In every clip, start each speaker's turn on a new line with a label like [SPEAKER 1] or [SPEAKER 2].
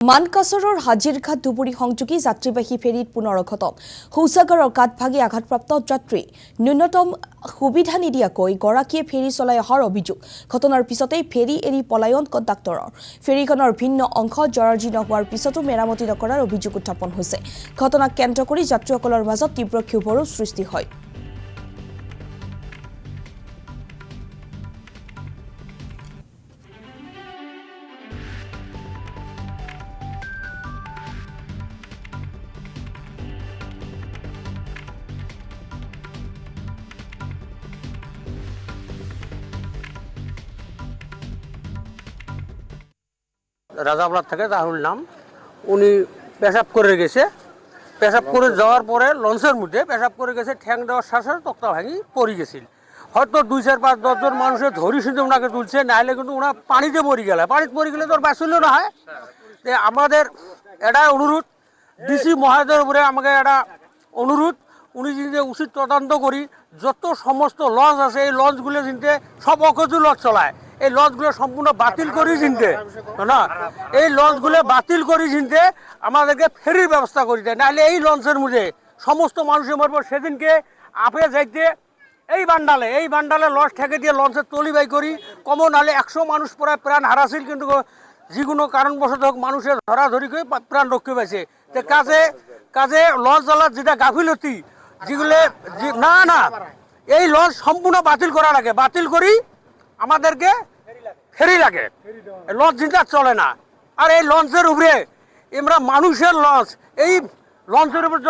[SPEAKER 1] মানকাছৰৰ হাজিৰঘাট ধুবুৰী সংযোগী যাত্ৰীবাহী ফেৰীত পুনৰ অঘটন শৌচাগাৰৰ কাঠ ভাগি আঘাতপ্ৰাপ্ত যাত্ৰী ন্যূনতম সুবিধা নিদিয়াকৈ গৰাকীয়ে ফেৰী চলাই অহাৰ অভিযোগ ঘটনাৰ পিছতেই ফেৰী এৰি পলায়ন কণ্ডাক্টৰৰ ফেৰীখনৰ ভিন্ন অংশ জৰাজীৰ্ণ হোৱাৰ পিছতো মেৰামতি নকৰাৰ অভিযোগ উত্থাপন হৈছে ঘটনাক কেন্দ্ৰ কৰি যাত্ৰীসকলৰ মাজত তীব্ৰ ক্ষোভৰো সৃষ্টি হয়।
[SPEAKER 2] রাজাবলার থেকে রাহুল নাম উনি পেশাব করে গেছে পেশাব করে যাওয়ার পরে লঞ্চের মধ্যে পেশাব করে গেছে ঠ্যাং দেওয়ার সাথে তক্তা ভাঙি পড়ে গেছিল হয়তো 2, 4, 5, 10 জন মানুষের ধরি শুনতে ওনাকে তুলছে নাহলে কিন্তু ওনা পানিতে মরে গেলে পানিতে মরে গেলে তো আর বাঁচল না হয় আমাদের এটা অনুরোধ ডিসি মহোদয়ের উপরে আমাকে এটা অনুরোধ উনি যে উচিত তদন্ত করি যত সমস্ত লঞ্চ আছে এই লঞ্চগুলো চিনতে সব অকজু লঞ্চ চলায় এই লঞ্চগুলো সম্পূর্ণ বাতিল করে চিনতে না এই লঞ্চগুলো বাতিল করে চিনতে আমাদেরকে ফেরির ব্যবস্থা করে দেয় নাহলে এই লঞ্চের মধ্যে সমস্ত মানুষের মরব সেদিনকে আপে যাইতে এই বান্ডালে লঞ্চ ঠেকে দিয়ে লঞ্চের তলি বাই করি কমন নাহলে 100 মানুষ প্রায় প্রাণ হারাছিল কিন্তু যে কোনো কারণবশত হোক মানুষের ধরাধরি করে প্রাণ রক্ষে পাইছে তো কাজে লঞ্চ চালার যেটা গাফিলতি যেগুলো না এই লঞ্চ সম্পূর্ণ বাতিল করা লাগে বাতিল করি আমাদেরকে ফেরি লাগে লঞ্চ জিনিসটা চলে না আর এই লঞ্চের উপরে আমরা মানুষের লঞ্চ এই লঞ্চের উপরে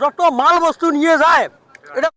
[SPEAKER 2] যত মাল বস্তু নিয়ে যায় এটা